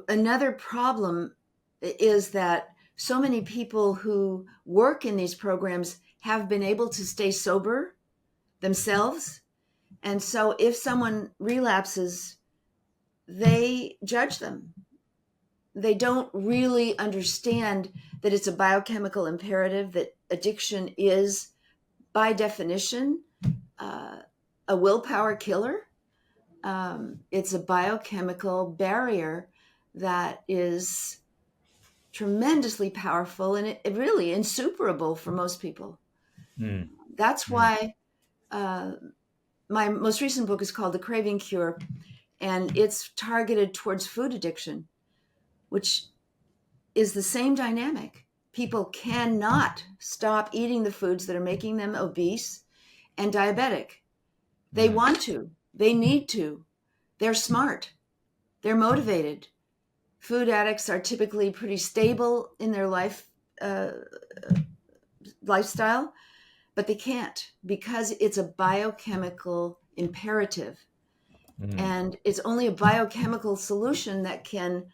Speaker 2: Another problem is that so many people who work in these programs have been able to stay sober themselves. And so if someone relapses, they judge them. They don't really understand that it's a biochemical imperative, that addiction is, by definition, a willpower killer. It's a biochemical barrier that is tremendously powerful and it really insuperable for most people.
Speaker 1: Mm.
Speaker 2: That's
Speaker 1: Mm.
Speaker 2: why my most recent book is called The Craving Cure, and it's targeted towards food addiction, which is the same dynamic. People cannot stop eating the foods that are making them obese and diabetic. They want to, they need to, they're smart, they're motivated. Food addicts are typically pretty stable in their lifestyle, but they can't because it's a biochemical imperative. And it's only a biochemical solution that can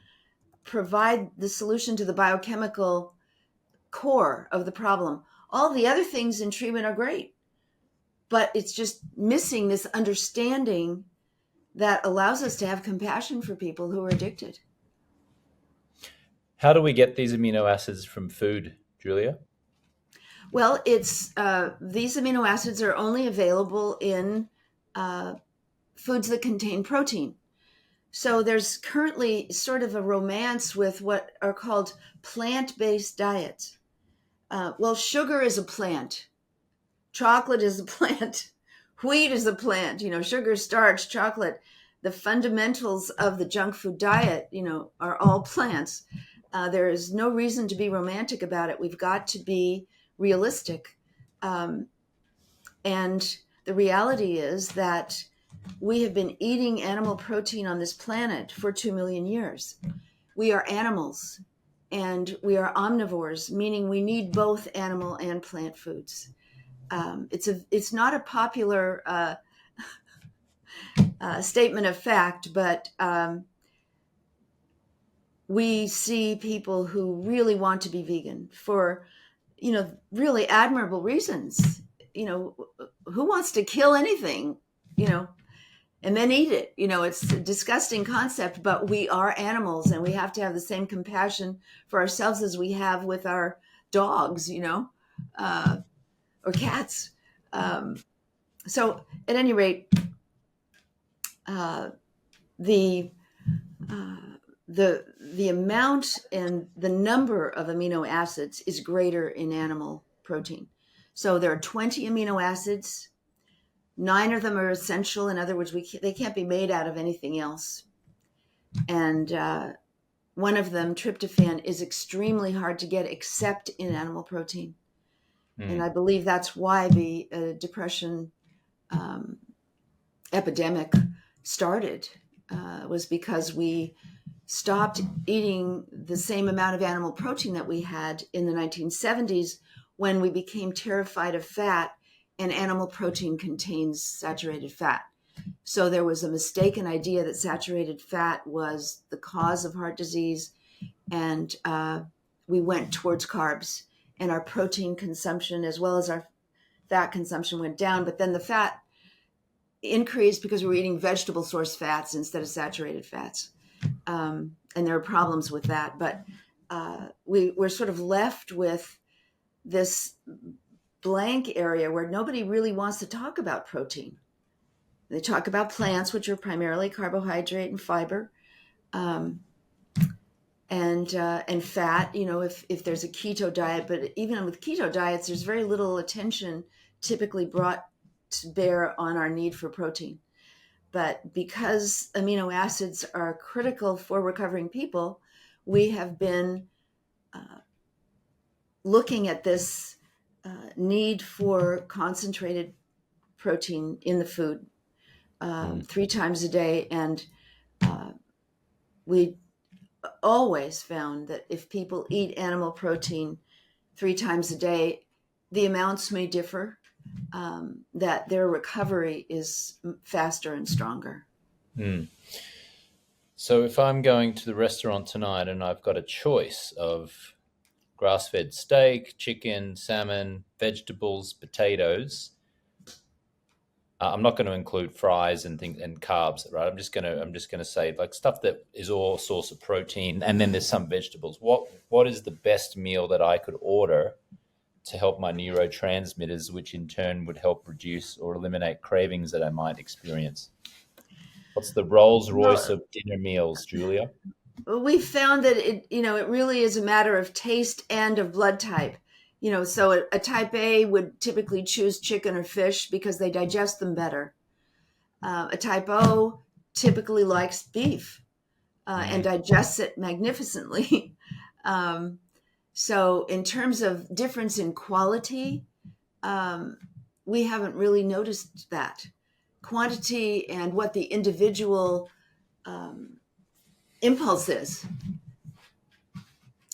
Speaker 2: provide the solution to the biochemical core of the problem. All the other things in treatment are great, but it's just missing this understanding that allows us to have compassion for people who are addicted.
Speaker 1: How do we get these amino acids from food, Julia?
Speaker 2: Well, it's these amino acids are only available in foods that contain protein. So there's currently sort of a romance with what are called plant-based diets. Well, sugar is a plant. Chocolate is a plant. Wheat is a plant. Sugar, starch, chocolate. The fundamentals of the junk food diet, are all plants. There is no reason to be romantic about it. We've got to be realistic. And the reality is that we have been eating animal protein on this planet for 2 million years. We are animals and we are omnivores, meaning we need both animal and plant foods. It's not a popular statement of fact, but we see people who really want to be vegan for, really admirable reasons. Who wants to kill anything, and then eat it? It's a disgusting concept, but we are animals and we have to have the same compassion for ourselves as we have with our dogs, or cats. So at any rate, the amount and the number of amino acids is greater in animal protein. So there are 20 amino acids. 9 of them are essential. In other words, they can't be made out of anything else. And one of them, tryptophan, is extremely hard to get except in animal protein. And I believe that's why the depression epidemic started, was because we stopped eating the same amount of animal protein that we had in the 1970s when we became terrified of fat, and animal protein contains saturated fat. So there was a mistaken idea that saturated fat was the cause of heart disease, and we went towards carbs, and our protein consumption as well as our fat consumption went down. But then the fat increased because we were eating vegetable source fats instead of saturated fats. And there are problems with that. But we're sort of left with this blank area where nobody really wants to talk about protein. They talk about plants, which are primarily carbohydrate and fiber, um, and fat. If there's a keto diet, but even with keto diets, there's very little attention typically brought to bear on our need for protein. But because amino acids are critical for recovering people, we have been looking at this need for concentrated protein in the food 3 times a day. And we always found that if people eat animal protein 3 times a day, the amounts may differ, that their recovery is faster and stronger.
Speaker 1: So if I'm going to the restaurant tonight and I've got a choice of grass-fed steak, chicken, salmon, vegetables, potatoes, I'm not going to include fries and things and carbs, right? I'm just going to say like stuff that is all source of protein, and then there's some vegetables. What is the best meal that I could order to help my neurotransmitters, which in turn would help reduce or eliminate cravings that I might experience? What's the RollsRoyce
Speaker 2: Well,
Speaker 1: of dinner meals, Julia?
Speaker 2: we found that it really is a matter of taste and of blood type. So a type A would typically choose chicken or fish because they digest them better. A type O typically likes beef and digests it magnificently. So in terms of difference in quality, we haven't really noticed that. Quantity and what the individual impulse is.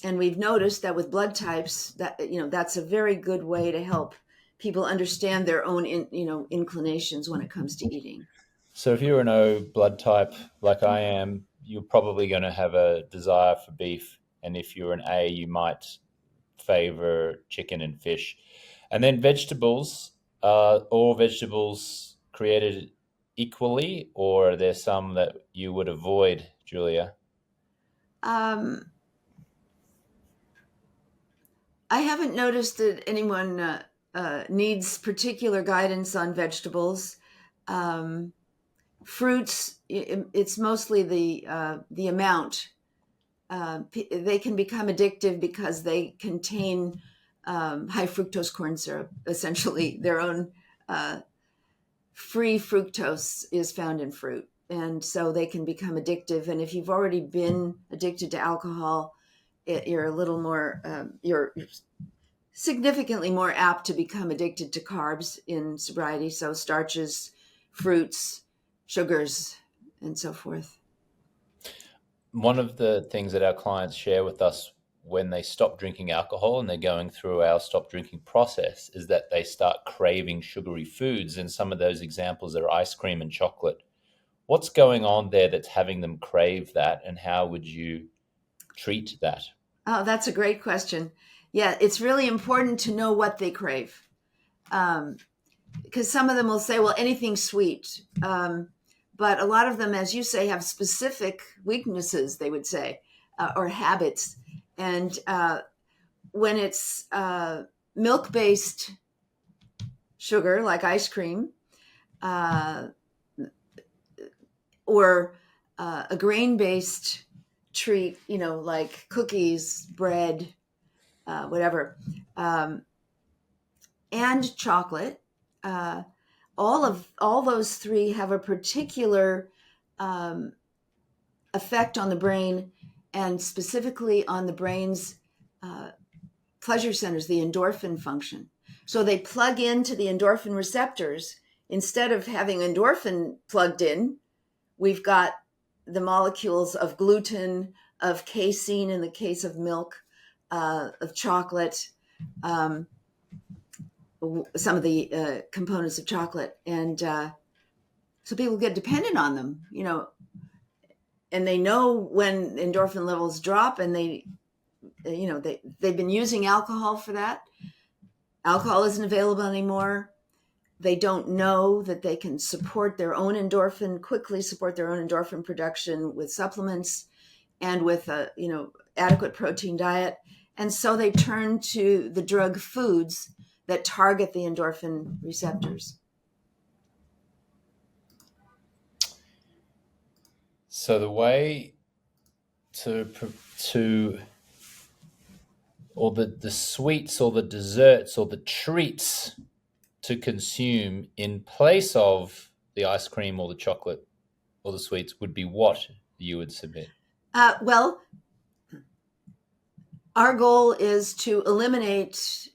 Speaker 2: And we've noticed that with blood types, that's a very good way to help people understand their own inclinations when it comes to eating.
Speaker 1: So if you're an O blood type like I am, you're probably going to have a desire for beef. And if you're an A, you might favor chicken and fish. And then vegetables, all vegetables created equally, or are there some that you would avoid, Julia?
Speaker 2: Um, I haven't noticed that anyone needs particular guidance on vegetables. Fruits, it's mostly the amount. They can become addictive because they contain high fructose corn syrup. Essentially, their own free fructose is found in fruit, and so they can become addictive. And if you've already been addicted to alcohol, you're a little more you're significantly more apt to become addicted to carbs in sobriety. So starches, fruits, sugars, and so forth.
Speaker 1: One of the things that our clients share with us when they stop drinking alcohol and they're going through our stop drinking process is that they start craving sugary foods. And some of those examples are ice cream and chocolate. What's going on there that's having them crave that, and how would you treat that?
Speaker 2: Oh, that's a great question. Yeah, it's really important to know what they crave. Because some of them will say, well, anything sweet. But a lot of them, as you say, have specific weaknesses, they would say, or habits. And when it's milk-based sugar, like ice cream, or a grain-based treat, like cookies, bread, whatever, and chocolate, all those three have a particular effect on the brain, and specifically on the brain's pleasure centers, the endorphin function. So they plug into the endorphin receptors. Instead of having endorphin plugged in, we've got the molecules of gluten, of casein in the case of milk, of chocolate, some of the components of chocolate. And so people get dependent on them, and they know when endorphin levels drop, and they've been using alcohol for that. Alcohol isn't available anymore. They don't know that they can quickly support their own endorphin production with supplements and with a, adequate protein diet. And so they turn to the drug foods that target the endorphin receptors.
Speaker 1: So the way to or the sweets or the desserts or the treats to consume in place of the ice cream or the chocolate or the sweets would be what you would submit?
Speaker 2: Well, our goal is to eliminate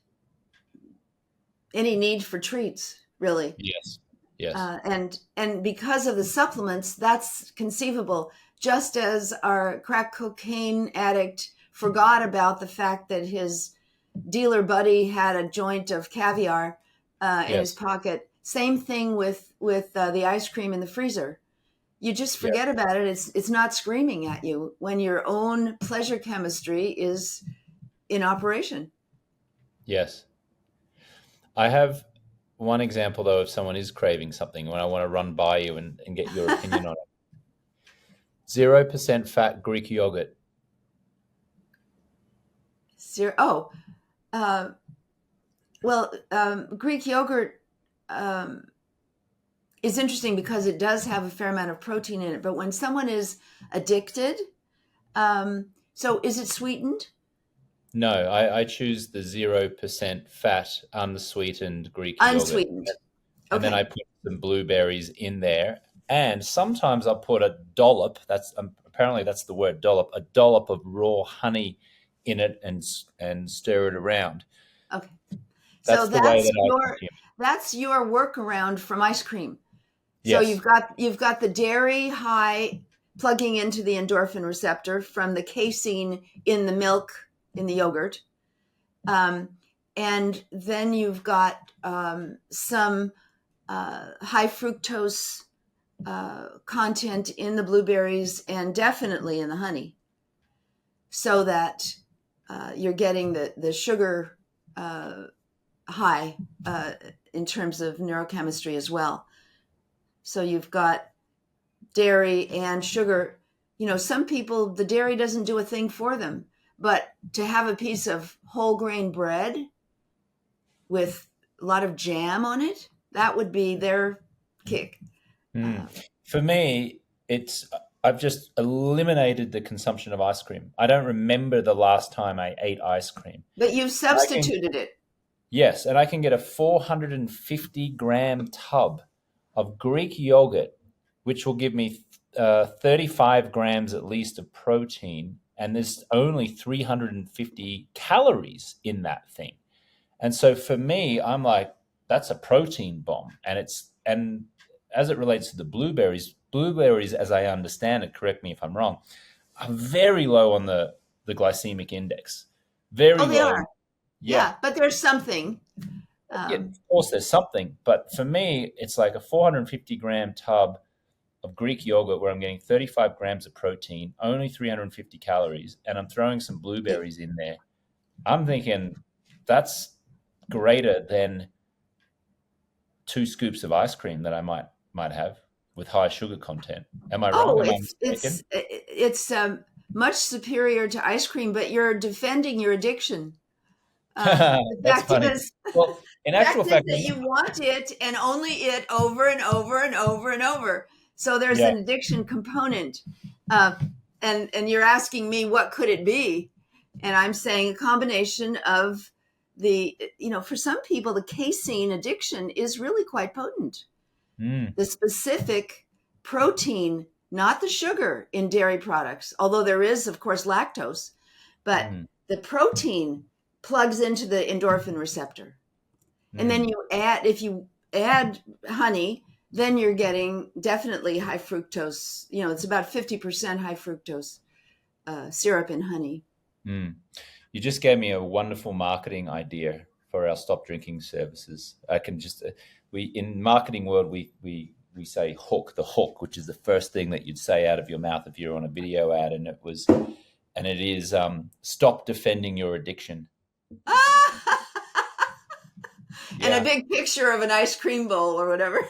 Speaker 2: any need for treats, really.
Speaker 1: Yes. Yes.
Speaker 2: And because of the supplements, that's conceivable. Just as our crack cocaine addict forgot about the fact that his dealer buddy had a joint of caviar in his
Speaker 1: Yes.
Speaker 2: pocket. Same thing with the ice cream in the freezer. You just
Speaker 1: Yeah.
Speaker 2: forget about it. It's not screaming at you when your own pleasure chemistry is in operation.
Speaker 1: Yes. I have one example though, if someone is craving something when I want to run by you and get your opinion on it. 0% fat Greek yogurt.
Speaker 2: Oh, uh, well, Greek yogurt is interesting because it does have a fair amount of protein in it. But when someone is addicted, so is it sweetened?
Speaker 1: No, I choose the 0% fat, unsweetened Greek yogurt.
Speaker 2: Unsweetened.
Speaker 1: And then I
Speaker 2: Okay.
Speaker 1: put some blueberries in there. And sometimes I'll put a dollop, that's apparently that's the word dollop, a dollop of raw honey in it and stir it around.
Speaker 2: Okay. So
Speaker 1: That's the way that I consume it.
Speaker 2: that's your workaround from ice cream. So
Speaker 1: Yes.
Speaker 2: you've got the dairy high plugging into the endorphin receptor from the casein in the milk in the yogurt, and then you've got some high fructose content in the blueberries and definitely in the honey, so that you're getting the sugar high in terms of neurochemistry as well. So you've got dairy and sugar. You know, some people, the dairy doesn't do a thing for them, but to have a piece of whole grain bread with a lot of jam on it, that would be their kick.
Speaker 1: Mm. For me, it's I've just eliminated the consumption of ice cream. I don't remember the last time I ate ice cream.
Speaker 2: But you've
Speaker 1: And I can
Speaker 2: substituted it.
Speaker 1: Yes, and I can get a 450-gram tub of Greek yogurt, which will give me 35 grams at least of protein, and there's only 350 calories in that thing. And so for me, I'm like, that's a protein bomb. And as it relates to the blueberries, as I understand it, correct me if I'm wrong, are very low on the glycemic index. Very
Speaker 2: Oh, they
Speaker 1: low.
Speaker 2: are.
Speaker 1: Yeah.
Speaker 2: Yeah, but there's something.
Speaker 1: Yeah, of course, there's something, but for me, it's like a 450-gram tub of Greek yogurt where I'm getting 35 grams of protein, only 350 calories, and I'm throwing some blueberries in there. I'm thinking that's greater than 2 scoops of ice cream that I might have with high sugar content. Am I wrong?
Speaker 2: Oh,
Speaker 1: Am I
Speaker 2: it's
Speaker 1: mistaken?
Speaker 2: much superior to ice cream, but you're defending your addiction. The
Speaker 1: That's
Speaker 2: fact
Speaker 1: funny.
Speaker 2: is,
Speaker 1: Well, in
Speaker 2: the
Speaker 1: actual
Speaker 2: fact is
Speaker 1: fact,
Speaker 2: that you want it and only it over and over and over and over. So there's
Speaker 1: yeah.
Speaker 2: an addiction component, uh, and you're asking me what could it be, and I'm saying a combination of for some people the casein addiction is really quite potent.
Speaker 1: Mm,
Speaker 2: The specific protein, not the sugar in dairy products, although there is, of course, lactose, but
Speaker 1: mm,
Speaker 2: the protein plugs into the endorphin receptor. And then
Speaker 1: mm.
Speaker 2: if you add honey, then you're getting definitely high fructose. You know, it's about 50% high fructose syrup in honey.
Speaker 1: Mm. You just gave me a wonderful marketing idea for our stop drinking services. I can just we in marketing world we say hook the hook, which is the first thing that you'd say out of your mouth if you're on a video ad, and it is stop defending your addiction.
Speaker 2: And a
Speaker 1: Yeah.
Speaker 2: big picture of an ice cream bowl or whatever.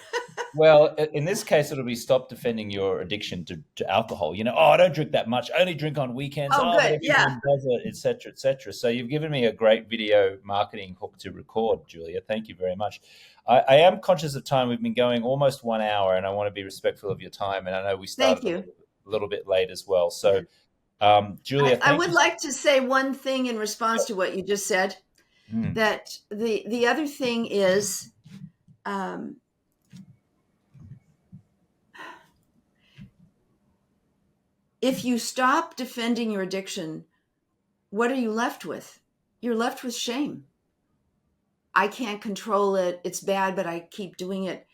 Speaker 1: Well, in this case, it'll be stop defending your addiction to alcohol. Oh, I don't drink that much. I only drink on weekends.
Speaker 2: Oh,
Speaker 1: Oh, but
Speaker 2: good. Yeah.
Speaker 1: everyone does it, et cetera, et cetera. So you've given me a great video marketing hook to record, Julia. Thank you very much. I am conscious of time. We've been going almost 1 hour, and I want to be respectful of your time. And I know we
Speaker 2: Thank
Speaker 1: started
Speaker 2: you.
Speaker 1: little bit late as well. So, Julia,
Speaker 2: I
Speaker 1: thank
Speaker 2: would
Speaker 1: you.
Speaker 2: like to say one thing in response to what you just said.
Speaker 1: Mm.
Speaker 2: That the other thing is, if you stop defending your addiction, what are you left with? You're left with shame. I can't control it. It's bad, but I keep doing it.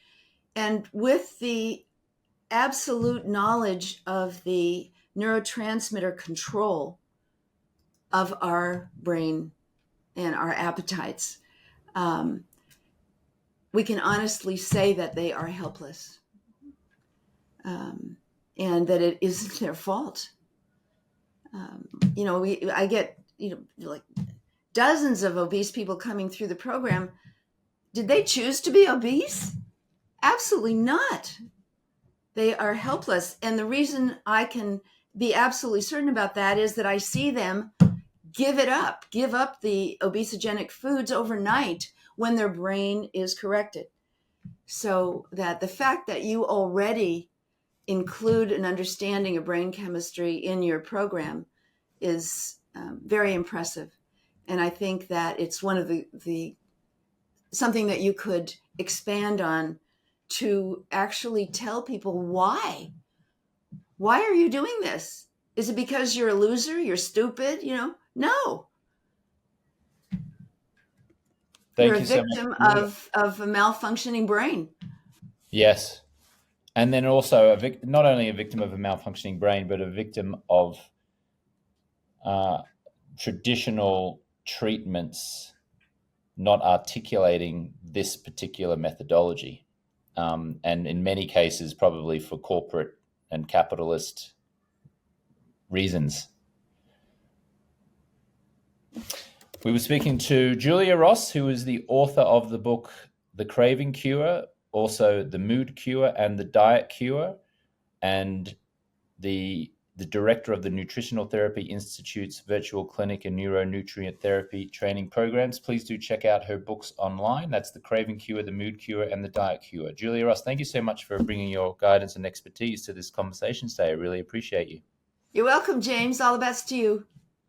Speaker 2: And with the absolute knowledge of the neurotransmitter control of our brain and our appetites, we can honestly say that they are helpless, and that it isn't their fault. I get like dozens of obese people coming through the program. Did they choose to be obese? Absolutely not. They are helpless. And the reason I can be absolutely certain about that is that I see them give up the obesogenic foods overnight when their brain is corrected. So that the fact that you already include an understanding of brain chemistry in your program is very impressive. And I think that it's one of the something that you could expand on to actually tell people why. Why are you doing this? Is it because you're a loser? You're stupid? No. You're
Speaker 1: Thank
Speaker 2: a
Speaker 1: you so much,
Speaker 2: victim
Speaker 1: Julia.
Speaker 2: of a malfunctioning brain.
Speaker 1: Yes. And then also not only a victim of a malfunctioning brain, but a victim of traditional treatments not articulating this particular methodology. And in many cases, probably for corporate and capitalist reasons. We were speaking to Julia Ross, who is the author of the book The Craving Cure, also The Mood Cure and The Diet Cure, and the director of the Nutritional Therapy Institute's virtual clinic and neuronutrient therapy training programs. Please do check out her books online. That's The Craving Cure, The Mood Cure, and The Diet Cure. Julia Ross, thank you so much for bringing your guidance and expertise to this conversation today. I really appreciate you.
Speaker 2: You're welcome, James. All the best to you.